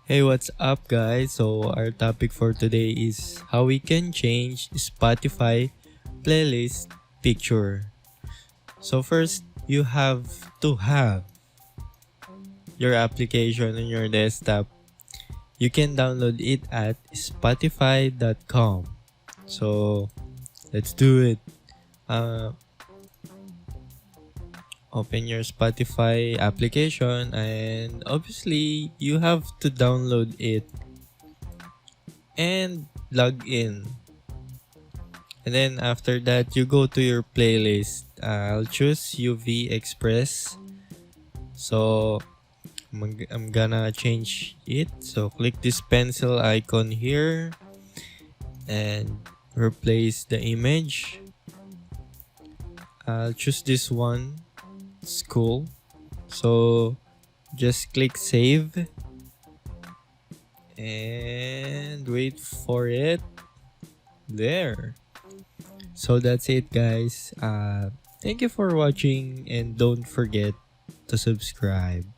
Hey, what's up, guys? So, our topic for today is how we can change Spotify playlist picture. So, first, you have to have your application on your desktop. You can download it at spotify.com. So, let's do it. Uh, Open your Spotify application, and obviously, you have to download it and log in. And then after that, you go to your playlist. I'll choose UV Express. So I'm gonna change it. So click this pencil icon here and replace the image. I'll choose this one. It's cool. So just click save and wait for it. There. So that's it, guys. Thank you for watching and don't forget to subscribe.